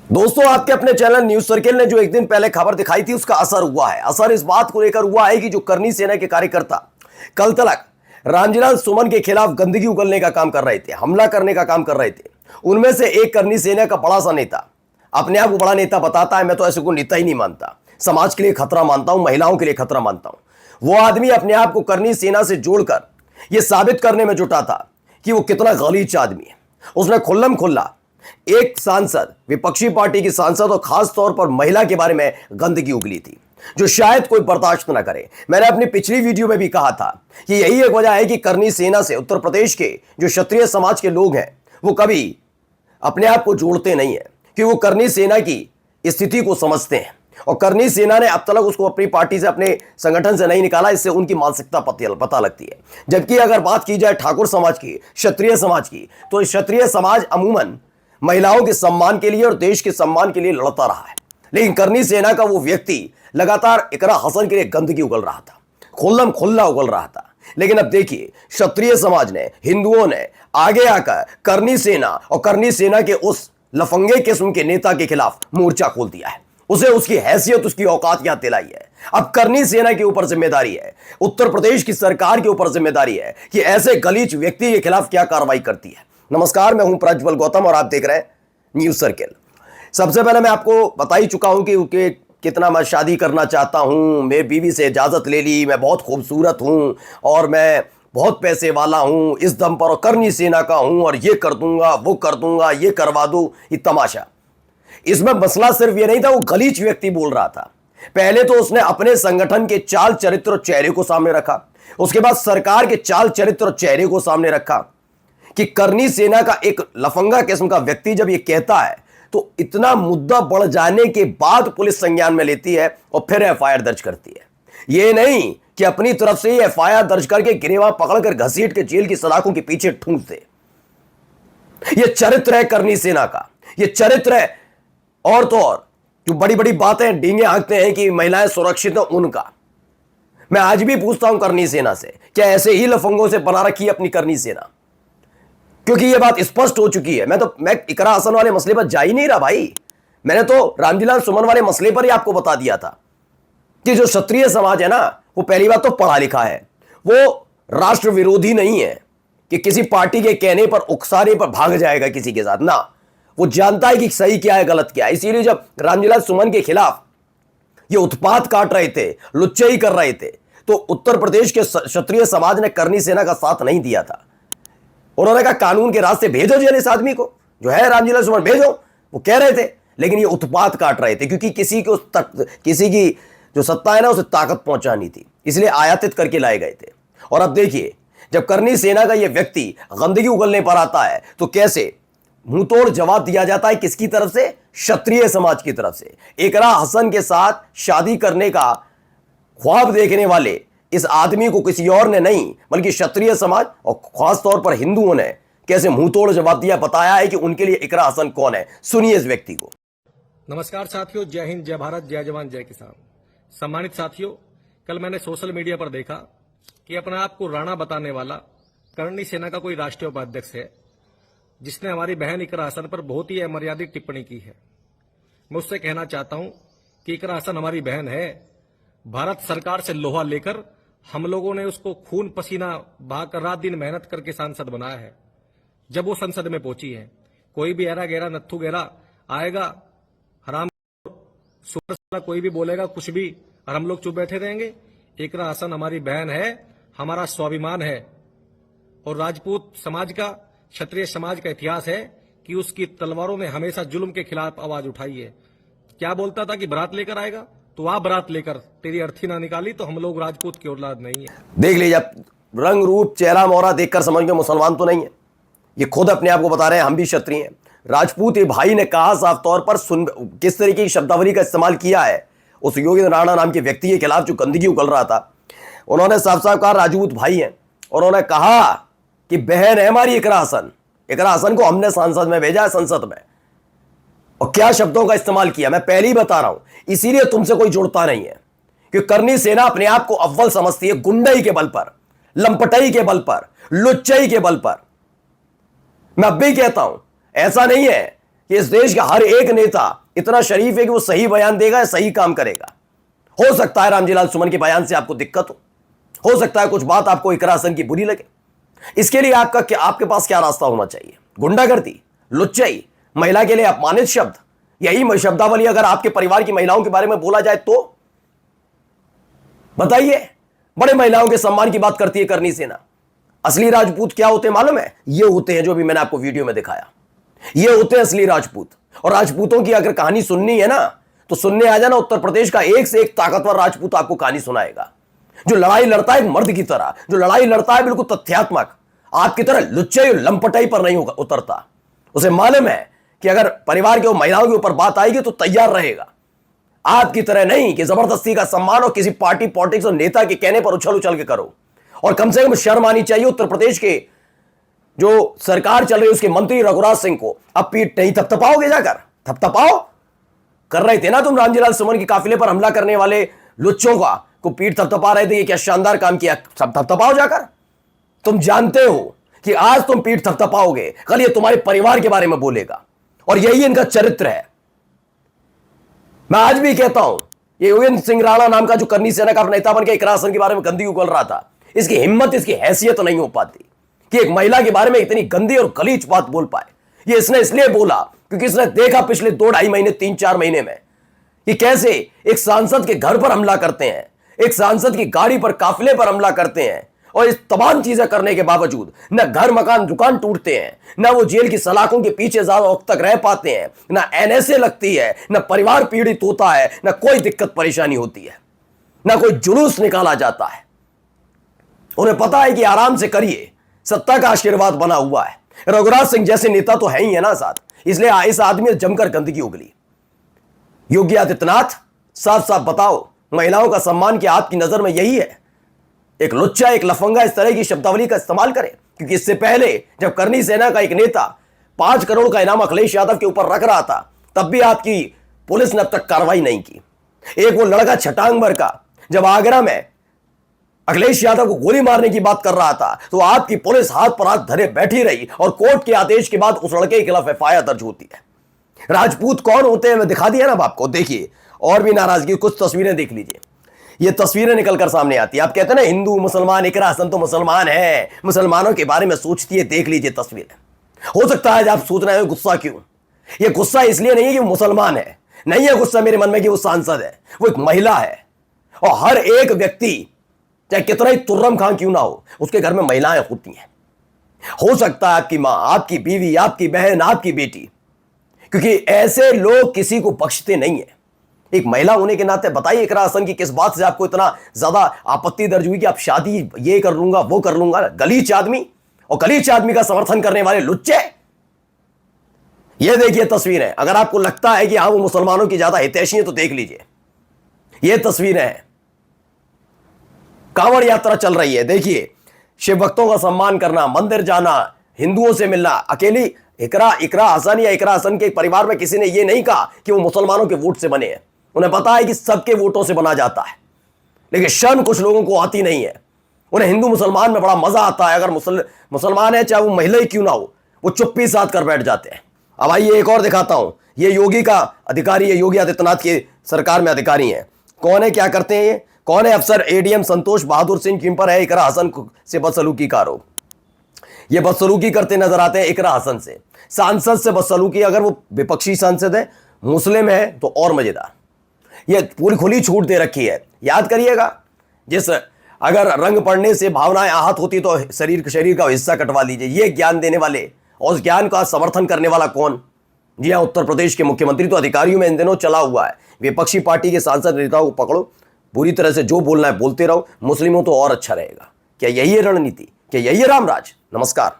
दोस्तों, आपके अपने चैनल न्यूज सर्किल ने जो एक दिन पहले खबर दिखाई थी उसका असर हुआ है। असर इस बात को लेकर हुआ है कि जो करनी सेना के कार्यकर्ता कल तक रामजीलाल सुमन के खिलाफ गंदगी उगलने का काम कर रहे थे, हमला करने का काम कर रहे थे, उनमें से एक करनी सेना का बड़ा सा नेता अपने आप को बड़ा नेता बताता है। मैं तो ऐसे को नेता ही नहीं मानता, समाज के लिए खतरा मानता हूं, महिलाओं के लिए खतरा मानता हूं। वो आदमी अपने आप को करनी सेना से जोड़कर यह साबित करने में जुटा था कि वो कितना गलीज आदमी है। उसने खुल्लम खुल्ला एक सांसद, विपक्षी पार्टी की सांसद और खास तौर पर महिला के बारे में गंदगी उगली थी जो शायद कोई बर्दाश्त न करे। मैंने अपनी पिछली वीडियो में भी कहा था कि यही एक वजह है कि करनी सेना से उत्तर प्रदेश के जो क्षत्रिय समाज के लोग हैं वो कभी अपने आप को जोड़ते नहीं है, कि वो करनी सेना की स्थिति को समझते हैं और करनी सेना ने अब तक उसको अपनी पार्टी से, अपने संगठन से नहीं निकाला। इससे उनकी मानसिकता पता लगती है। जबकि अगर बात की जाए ठाकुर समाज की, क्षत्रिय समाज की, तो क्षत्रिय समाज अमूमन महिलाओं के सम्मान के लिए और देश के सम्मान के लिए लड़ता रहा है। लेकिन करनी सेना का वो व्यक्ति लगातार इकरा हसन के लिए गंदगी उगल रहा था, खुल्लम खुल्ला उगल रहा था। लेकिन अब देखिए, क्षत्रिय समाज ने, हिंदुओं ने आगे आकर करनी सेना और करनी सेना के उस लफंगे किस्म के नेता के खिलाफ मोर्चा खोल दिया है। उसे उसकी हैसियत, उसकी औकात यहां दिलाई है। अब करनी सेना के ऊपर जिम्मेदारी है, उत्तर प्रदेश की सरकार के ऊपर जिम्मेदारी है कि ऐसे गलीच व्यक्ति के खिलाफ क्या कार्रवाई करती है। नमस्कार, मैं हूं प्रज्वल गौतम और आप देख रहे हैं न्यूज सर्किल। सबसे पहले मैं आपको बता ही चुका हूं कि कितना मैं शादी करना चाहता हूं, मेरी बीवी से इजाजत ले ली, मैं बहुत खूबसूरत हूं और मैं बहुत पैसे वाला हूं, इस दम पर और करनी सेना का हूं और ये कर दूंगा, वो कर दूंगा, ये करवा दूं। ये तमाशा, इसमें मसला सिर्फ ये नहीं था वो गलीच व्यक्ति बोल रहा था। पहले तो उसने अपने संगठन के चाल चरित्र और चेहरे को सामने रखा, उसके बाद सरकार के चाल चरित्र और चेहरे को सामने रखा कि करनी सेना का एक लफंगा किस्म का व्यक्ति जब ये कहता है तो इतना मुद्दा बढ़ जाने के बाद पुलिस संज्ञान में लेती है और फिर एफआईआर दर्ज करती है। ये नहीं कि अपनी तरफ से एफआईआर दर्ज करके गिरेवा पकड़कर घसीट के जेल की सलाखों के पीछे ठूंस दे। ये चरित्र है करनी सेना का, ये चरित्र है। और तो और जो बड़ी बड़ी बातें डींगे हाँकते हैं कि महिलाएं सुरक्षित हैं, उनका मैं आज भी पूछता हूं करनी सेना से, क्या ऐसे ही लफंगों से बना रखी है अपनी करनी सेना? क्योंकि यह बात स्पष्ट हो चुकी है। मैं इकरा हसन वाले मसले पर जा ही नहीं रहा भाई। मैंने तो रामजीलाल सुमन वाले मसले पर ही आपको बता दिया था कि जो क्षत्रिय समाज है ना, वो पहली बात तो पढ़ा लिखा है, वो राष्ट्र विरोधी नहीं है कि किसी पार्टी के कहने पर, उकसाने पर भाग जाएगा किसी के साथ ना। वो जानता है कि सही क्या है, गलत क्या है। इसीलिए जब रामजीलाल सुमन के खिलाफ ये उत्पात काट रहे थे, लुच्चाई कर रहे थे, तो उत्तर प्रदेश के क्षत्रिय समाज ने करनी सेना का साथ नहीं दिया था। उन्होंने कहा कानून के रास्ते भेजो जेल इस आदमी को, जो है रामजीलाल सुमन, भेजो। वो कह रहे थे, लेकिन ये उत्पात काट रहे थे क्योंकि किसी की जो सत्ता है ना उसे ताकत पहुंचानी थी, इसलिए आयातित करके लाए गए थे। और अब देखिए, जब करनी सेना का ये व्यक्ति गंदगी उगलने पर आता है तो कैसे मुंहतोड़ जवाब दिया जाता है। किसकी तरफ से? क्षत्रिय समाज की तरफ से। इकरा हसन के साथ शादी करने का ख्वाब देखने वाले इस आदमी को किसी और ने नहीं, बल्कि क्षत्रिय समाज और खास तौर पर हिंदुओं ने कैसे मुंहतोड़ जवाब दिया, बताया है कि उनके लिए इकरा हसन कौन है। सुनिए इस व्यक्ति को। नमस्कार साथियों, जय हिंद, जय भारत, जय जवान, जय किसान। सम्मानित साथियों, कल मैंने सोशल मीडिया पर देखा कि अपने आप को राणा बताने वाला करनी सेना का कोई राष्ट्रीय उपाध्यक्ष है, जिसने हमारी बहन इकरा हसन पर बहुत ही अमर्यादित टिप्पणी की है। मैं उससे कहना चाहता हूं कि इकरा हसन हमारी बहन है। भारत सरकार से लोहा लेकर हम लोगों ने उसको खून पसीना बहाकर रात दिन मेहनत करके सांसद बनाया है। जब वो संसद में पहुंची है, कोई भी ऐरा गहरा नत्थु गहरा आएगा, हराम सुपर साला कोई भी बोलेगा कुछ भी, और हम लोग चुप बैठे रहेंगे। इकरा हसन हमारी बहन है, हमारा स्वाभिमान है। और राजपूत समाज का, क्षत्रिय समाज का इतिहास है कि उसकी तलवारों ने हमेशा जुल्म के खिलाफ आवाज उठाई है। क्या बोलता था कि बारात लेकर आएगा, तो आ बारात लेकर, तेरी अर्थी ना निकाली तो हम लोग राजपूत की औलाद नहीं है। देख लीजिए, रंग रूप चेहरा मोहरा देखकर समझ में मुसलमान तो नहीं है। ये खुद अपने आप को बता रहे हैं हम भी क्षत्रिय हैं, राजपूत। ये भाई ने कहा साफ तौर पर, सुन किस तरीके की शब्दावली का इस्तेमाल किया है उस योगेंद्र राणा नाम के व्यक्ति के खिलाफ जो गंदगी उगल रहा था। उन्होंने साफ साफ कहा राजपूत भाई हैं, और उन्होंने कहा कि बहन है हमारी इकरा हसन। इकरा हसन को हमने संसद में भेजा है, संसद में। और क्या शब्दों का इस्तेमाल किया, मैं पहले ही बता रहा हूं। इसीलिए तुमसे कोई जुड़ता नहीं है कि करनी सेना अपने आप को अव्वल समझती है, गुंडई के बल पर, लंपटई के बल पर, लुच्चई के बल पर। मैं अब भी कहता हूं, ऐसा नहीं है कि इस देश का हर एक नेता इतना शरीफ है कि वो सही बयान देगा या सही काम करेगा। हो सकता है रामजीलाल सुमन के बयान से आपको दिक्कत हो सकता है कुछ बात आपको इकरा हसन की बुरी लगे। इसके लिए आपके पास क्या रास्ता होना चाहिए? गुंडागर्दी, लुच्चाई, महिला के लिए अपमानित शब्द, यही शब्दावली अगर आपके परिवार की महिलाओं के बारे में बोला जाए तो बताइए। बड़े महिलाओं के सम्मान की बात करती है करनी सेना। असली राजपूत क्या होते हैं मालूम है? ये होते हैं जो भी मैंने आपको वीडियो में दिखाया, ये होते हैं असली राजपूत। और राजपूतों की अगर कहानी सुननी है ना तो सुनने आ जाना, उत्तर प्रदेश का एक से एक ताकतवर राजपूत आपको कहानी सुनाएगा, जो लड़ाई लड़ता है एक मर्द की तरह, जो लड़ाई लड़ता है बिल्कुल तथ्यात्मक, आपकी तरह लुच्चाई और लंपटाई पर नहीं उतरता। उसे मालूम है कि अगर परिवार के महिलाओं के ऊपर बात आएगी तो तैयार रहेगा, आपकी तरह नहीं कि जबरदस्ती का सम्मान और किसी पार्टी पॉलिटिक्स और नेता के कहने पर उछल उछल के करो। और कम से कम शर्म आनी चाहिए उत्तर प्रदेश के जो सरकार चल रही है उसके मंत्री रघुराज सिंह को। अब पीठ नहीं थपथपाओगे, जाकर थपथपाओ। कर रहे थे ना तुम रामजीलाल सुमन के काफिले पर हमला करने वाले लुच्चों का को पीठ थपथपा रहे थे, ये क्या शानदार काम किया, सब थपथपाओ जाकर। तुम जानते हो कि आज तुम पीठ थपथपाओगे, कल ये तुम्हारे परिवार के बारे में बोलेगा, और यही इनका चरित्र है। मैं आज भी कहता हूं, ये योगेंद्र सिंह राणा नाम का जो करनी सेना का नेता बन के इकरा हसन के बारे में गंदगी उगल रहा था, इसकी हिम्मत, इसकी हैसियत नहीं हो पाती कि एक महिला के बारे में इतनी गंदी और गलीच बात बोल पाए। ये इसने इसलिए बोला क्योंकि इसने देखा पिछले 2-2.5 महीने, 3-4 महीने में कि कैसे एक सांसद के घर पर हमला करते हैं, एक सांसद की गाड़ी पर, काफिले पर हमला करते हैं, और इस तमाम चीजें करने के बावजूद न घर मकान दुकान टूटते हैं, न वो जेल की सलाखों के पीछे ज्यादा वक्त तक रह पाते हैं, न एनएसए लगती है, न परिवार पीड़ित होता है, न कोई दिक्कत परेशानी होती है, न कोई जुलूस निकाला जाता है। उन्हें पता है कि आराम से करिए, सत्ता का आशीर्वाद बना हुआ है। रघुराज सिंह जैसे नेता तो है ही है ना साथ, इसलिए इस आदमी ने जमकर गंदगी उगली। योगी आदित्यनाथ, साफ साफ बताओ, महिलाओं का सम्मान क्या आपकी नजर में यही है? एक लुच्चा, एक लफंगा इस तरह की शब्दावली का इस्तेमाल करे? क्योंकि इससे पहले जब करनी सेना का एक नेता 5 करोड़ का इनाम अखिलेश यादव के ऊपर रख रहा था, तब भी आपकी पुलिस ने अब तक कार्रवाई नहीं की। एक वो लड़का छटांग भर का जब आगरा में अखिलेश यादव को गोली मारने की बात कर रहा था तो आपकी पुलिस हाथ पर हाथ धरे बैठी रही, और कोर्ट के आदेश के बाद उस लड़के के खिलाफ एफआईआर दर्ज होती है। राजपूत कौन होते हैं मैं दिखा दिया ना आपको, देखिए। और भी नाराजगी, कुछ तस्वीरें देख लीजिए, ये तस्वीरें निकलकर सामने आती है। आप कहते हैं ना हिंदू मुसलमान, इकरा हसन तो मुसलमान है, मुसलमानों के बारे में सोचती है, देख लीजिए तस्वीरें। हो सकता है आज आप सोच रहे हो गुस्सा क्यों? ये गुस्सा इसलिए नहीं है कि वो मुसलमान है, नहीं है गुस्सा मेरे मन में कि वो सांसद है, वो एक महिला है। और हर एक व्यक्ति चाहे कितना ही तुर्रम खां क्यों ना हो, उसके घर में महिलाएं होती हैं। हो सकता है आपकी मां, आपकी बीवी, आपकी बहन, आपकी बेटी, क्योंकि ऐसे लोग किसी को बख्शते नहीं है। एक महिला होने के नाते बताइए इकरा हसन की किस बात से आपको इतना ज्यादा आपत्ति दर्ज हुई कि आप शादी ये कर लूंगा वो कर लूंगा? गलीच आदमी, और गलीच आदमी का समर्थन करने वाले लुच्चे। ये देखिए तस्वीरें, अगर आपको लगता है कि हाँ वो मुसलमानों की ज्यादा हितैषी है तो देख लीजिए, ये तस्वीरें हैं। कांवड़ यात्रा चल रही है, देखिए, शिव भक्तों का सम्मान करना, मंदिर जाना, हिंदुओं से मिलना। अकेली इकरा हसन या इकरा हसन के परिवार में किसी ने यह नहीं कहा कि वो मुसलमानों के वोट से बने हैं। उन्हें पता है कि सबके वोटों से बना जाता है, लेकिन शर्म कुछ लोगों को आती नहीं है। उन्हें हिंदू मुसलमान में बड़ा मजा आता है, अगर मुसलमान है चाहे वो महिला ही क्यों ना हो, वो चुप्पी साध कर बैठ जाते हैं। अब आइए एक और दिखाता हूं, ये योगी का अधिकारी है, योगी आदित्यनाथ की सरकार में अधिकारी है। कौन है, क्या करते हैं ये? कौन है अफसर? एडीएम संतोष बहादुर सिंह, जिन पर है इकरा हसन से बदसलूकी का आरोप। ये बदसलूकी करते नजर आते हैं इकरा हसन से। सांसद से बदसलूकी, अगर वो विपक्षी सांसद है, मुस्लिम है तो और मजेदार। ये पूरी खुली छूट दे रखी है। याद करिएगा, जिस अगर रंग पड़ने से भावनाएं आहत होती तो शरीर का हिस्सा कटवा लीजिए। ये ज्ञान देने वाले और उस ज्ञान का समर्थन करने वाला कौन? जी हाँ, उत्तर प्रदेश के मुख्यमंत्री। तो अधिकारियों में इन दिनों चला हुआ है, विपक्षी पार्टी के सांसद नेताओं को पकड़ो, पूरी तरह से जो बोलना है बोलते रहो, मुस्लिमों तो और अच्छा रहेगा। क्या यही है रणनीति? क्या यही है रामराज? नमस्कार।